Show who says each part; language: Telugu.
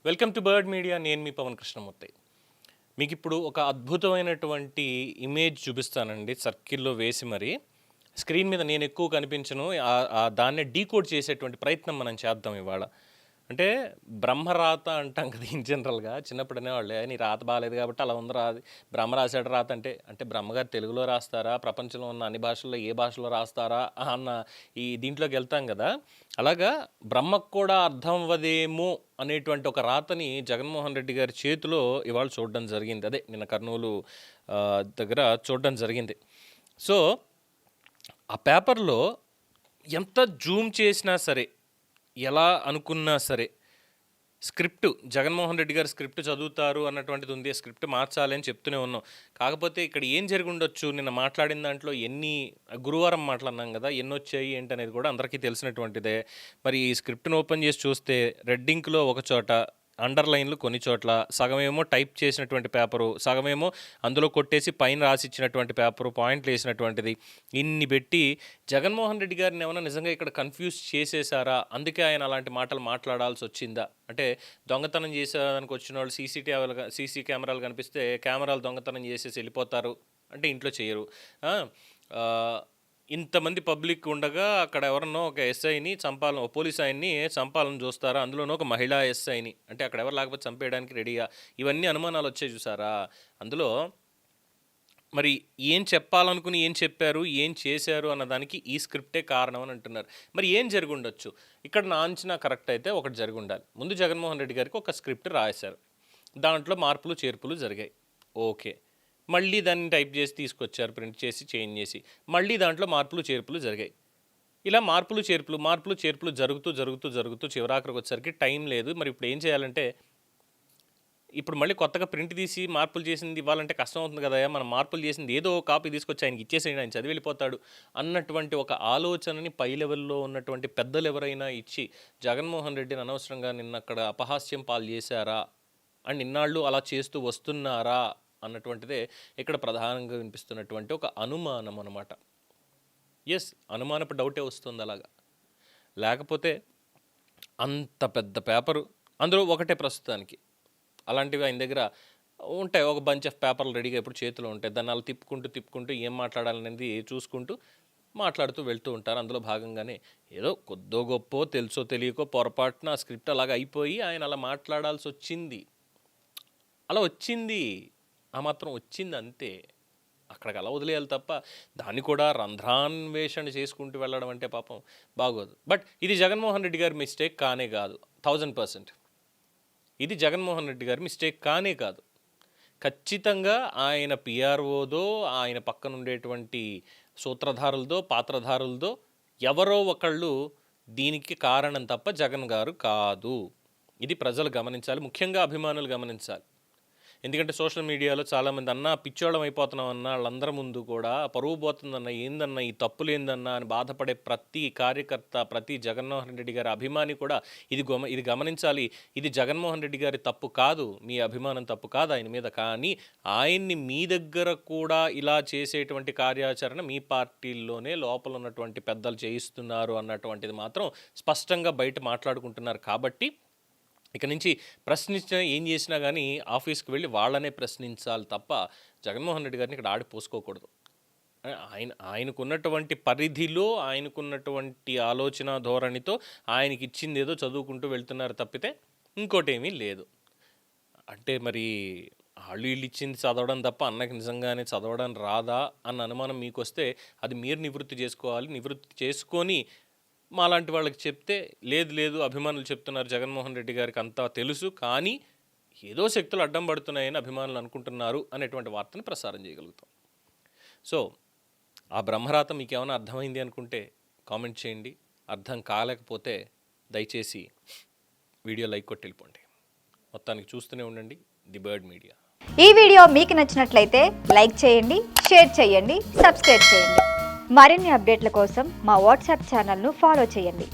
Speaker 1: Welcome to bird media. నేను మీ పవన్ కృష్ణమూర్తి. మీకు ఇప్పుడు ఒక అద్భుతమైనటువంటి ఇమేజ్ చూపిస్తానండి, సర్కిల్లో వేసి మరి స్క్రీన్ మీద. నేను ఎక్కువ కనిపించను, దాన్నే డీకోడ్ చేసేటువంటి ప్రయత్నం మనం చేద్దాం ఇవాళ. అంటే బ్రహ్మరాత అంటాం కదా ఇన్ జనరల్గా, చిన్నప్పుడు అనేవాళ్ళే నీ రాత బాగాలేదు కాబట్టి అలా ఉంది రాది, బ్రహ్మ రాశాడు రాత అంటే బ్రహ్మగారు తెలుగులో రాస్తారా, ప్రపంచంలో ఉన్న అన్ని భాషల్లో ఏ భాషలో రాస్తారా అన్న ఈ దీంట్లోకి వెళ్తాం కదా. అలాగా బ్రహ్మకు కూడా అర్థం అవ్వదేమో అనేటువంటి ఒక రాతని జగన్మోహన్ రెడ్డి గారి చేతిలో ఇవాళ చూడడం జరిగింది. అదే నిన్న కర్నూలు దగ్గర చూడడం జరిగింది. సో ఆ పేపర్లో ఎంత జూమ్ చేసినా సరే, ఎలా అనుకున్నా సరే, స్క్రిప్ట్ జగన్మోహన్ రెడ్డి గారు స్క్రిప్ట్ చదువుతారు అన్నటువంటిది ఉంది. స్క్రిప్ట్ మార్చాలి అని చెప్తూనే ఉన్నాం. కాకపోతే ఇక్కడ ఏం జరిగి ఉండొచ్చు, నిన్న మాట్లాడిన దాంట్లో గురువారం మాట్లాడినాం కదా, ఎన్ని వచ్చాయి ఏంటనేది కూడా అందరికీ తెలిసినటువంటిదే. మరి ఈ స్క్రిప్ట్ను ఓపెన్ చేసి చూస్తే రెడ్ ఇంక్లో ఒక చోట, అండర్లైన్లు కొన్ని చోట్ల, సగమేమో టైప్ చేసినటువంటి పేపరు, సగమేమో అందులో కొట్టేసి పైన రాసిచ్చినటువంటి పేపరు, పాయింట్లు వేసినటువంటిది, ఇన్ని పెట్టి జగన్మోహన్ రెడ్డి గారిని ఏమైనా నిజంగా ఇక్కడ కన్ఫ్యూజ్ చేసేసారా, అందుకే ఆయన అలాంటి మాటలు మాట్లాడాల్సి వచ్చిందా? అంటే దొంగతనం చేసేదానికి వచ్చిన వాళ్ళు సీసీ కెమెరాలు కనిపిస్తే కెమెరాలు దొంగతనం చేసేసి వెళ్ళిపోతారు అంటే ఇంట్లో చేయరు. ఇంతమంది పబ్లిక్ ఉండగా అక్కడ ఎవరన్నా ఒక ఎస్ఐని చంపాలని, ఒక పోలీస్ ఆయన్ని చంపాలని చూస్తారా, అందులోనూ ఒక మహిళా ఎస్ఐని, అంటే అక్కడ ఎవరు లేకపోతే చంపేయడానికి రెడీగా, ఇవన్నీ అనుమానాలు వచ్చాయి చూసారా. అందులో మరి ఏం చెప్పాలనుకుని ఏం చెప్పారు, ఏం చేశారు అన్నదానికి ఈ స్క్రిప్టే కారణం అని అంటున్నారు. మరి ఏం జరిగి ఉండొచ్చు? ఇక్కడ నా అంచనా కరెక్ట్ అయితే ఒకటి జరిగి ఉండాలి. ముందు జగన్మోహన్ రెడ్డి గారికి ఒక స్క్రిప్ట్ రాశారు, దాంట్లో మార్పులు చేర్పులు జరిగాయి, ఓకే. మళ్ళీ దాన్ని టైప్ చేసి తీసుకొచ్చారు, ప్రింట్ చేసి చేంజ్ చేసి, మళ్ళీ దాంట్లో మార్పులు చేర్పులు జరిగాయి. ఇలా మార్పులు చేర్పులు జరుగుతూ చివరాఖరికి వచ్చేసరికి టైం లేదు. మరి ఇప్పుడు ఏం చేయాలంటే, ఇప్పుడు మళ్ళీ కొత్తగా ప్రింట్ తీసి మార్పులు చేసింది ఇవ్వాలంటే కష్టం అవుతుంది కదా. మనం మార్పులు చేసింది ఏదో కాపీ తీసుకొచ్చి ఆయనకి ఇచ్చేసేయండి, ఆయన చదివి వెళ్ళిపోతాడు అన్నటువంటి ఒక ఆలోచనని పై లెవెల్లో ఉన్నటువంటి పెద్దలు ఎవరైనా ఇచ్చి జగన్మోహన్ రెడ్డిని అనవసరంగా నిన్న అక్కడ అపహాస్యం పాలు చేశారా అండ్ ఇన్నాళ్ళు అలా చేస్తూ వస్తున్నారా అన్నటువంటిదే ఇక్కడ ప్రధానంగా వినిపిస్తున్నటువంటి ఒక అనుమానం అన్నమాట. ఎస్, అనుమానపు డౌటే వస్తుంది అలాగా. లేకపోతే అంత పెద్ద పేపరు, అందులో ఒకటే ప్రస్తుతానికి, అలాంటివి ఆయన దగ్గర ఉంటాయి, ఒక బంచ్ ఆఫ్ పేపర్లు రెడీగా ఎప్పుడు చేతిలో ఉంటాయి. దాన్ని అలా తిప్పుకుంటూ ఏం మాట్లాడాలనేది చూసుకుంటూ మాట్లాడుతూ వెళ్తూ ఉంటారు. అందులో భాగంగానే ఏదో కొద్దో గొప్పో తెలుసో తెలియకో పొరపాటున ఆ స్క్రిప్ట్ అలాగ అయిపోయి ఆయన అలా మాట్లాడాల్సి వచ్చింది. అలా వచ్చింది, ఆ మాత్రం వచ్చింది అంతే. అక్కడికి అలా వదిలేయాలి తప్ప దాన్ని కూడా రంధ్రాన్వేషణ చేసుకుంటూ వెళ్ళడం అంటే పాపం బాగోదు. బట్ ఇది జగన్మోహన్ రెడ్డి గారి మిస్టేక్ కానే కాదు, 1000%. ఇది జగన్మోహన్ రెడ్డి గారి మిస్టేక్ కానే కాదు. ఖచ్చితంగా ఆయన పిఆర్ఓదో, ఆయన పక్కన ఉండేటువంటి సూత్రధారులదో పాత్రధారులదో ఎవరో ఒకళ్ళు దీనికి కారణం తప్ప జగన్ గారు కాదు. ఇది ప్రజలు గమనించాలి, ముఖ్యంగా అభిమానులు గమనించాలి. ఎందుకంటే సోషల్ మీడియాలో చాలామంది అన్నా పిచ్చోళం అయిపోతున్నాం అన్న వాళ్ళందరి ముందు కూడా పరువు పోతుందన్న, ఏందన్నా ఈ తప్పులు ఏందన్నా అని బాధపడే ప్రతి కార్యకర్త, ప్రతి జగన్మోహన్ రెడ్డి గారి అభిమాని కూడా ఇది గమనించాలి. ఇది జగన్మోహన్ రెడ్డి గారి తప్పు కాదు, మీ అభిమానం తప్పు కాదు ఆయన మీద. కానీ ఆయన్ని మీ దగ్గర కూడా ఇలా చేసేటువంటి కార్యాచరణ మీ పార్టీల్లోనే లోపల ఉన్నటువంటి పెద్దలు చేయిస్తున్నారు అన్నటువంటిది మాత్రం స్పష్టంగా బయట మాట్లాడుకుంటున్నారు. కాబట్టి ఇక నుంచి ప్రశ్నించినా ఏం చేసినా కానీ ఆఫీస్కి వెళ్ళి వాళ్ళనే ప్రశ్నించాలి తప్ప జగన్మోహన్ రెడ్డి గారిని ఇక్కడ ఆడిపోసుకోకూడదు. ఆయనకున్నటువంటి పరిధిలో, ఆయనకున్నటువంటి ఆలోచన ధోరణితో ఆయనకి ఇచ్చింది ఏదో చదువుకుంటూ వెళ్తున్నారు తప్పితే ఇంకోటి ఏమీ లేదు. అంటే మరి వీళ్ళు ఇచ్చింది చదవడం తప్ప అన్నకి నిజంగానే చదవడం రాదా అన్న అనుమానం మీకు వస్తే అది మీరు నివృత్తి చేసుకోవాలి. నివృత్తి చేసుకొని మాలాంటి వాళ్ళకి చెప్తే లేదు అభిమానులు చెప్తున్నారు జగన్మోహన్ రెడ్డి గారికి అంతా తెలుసు, కానీ ఏదో శక్తులు అడ్డం పడుతున్నాయని అభిమానులు అనుకుంటున్నారు అనేటువంటి వార్తను ప్రసారం చేయగలుగుతాం. సో ఆ బ్రహ్మరాత మీకు ఏమైనా అర్థమైంది అనుకుంటే కామెంట్ చేయండి. అర్థం కాలేకపోతే దయచేసి వీడియో లైక్ కొట్టి వెళ్ళిపోండి. మొత్తానికి చూస్తూనే ఉండండి ది బర్డ్ మీడియా.
Speaker 2: ఈ వీడియో మీకు నచ్చినట్లయితే లైక్ చేయండి, షేర్ చేయండి, సబ్స్క్రైబ్ చేయండి. మరిన్ని అప్డేట్ల కోసం మా వాట్సాప్ ఛానల్ను ఫాలో చేయండి.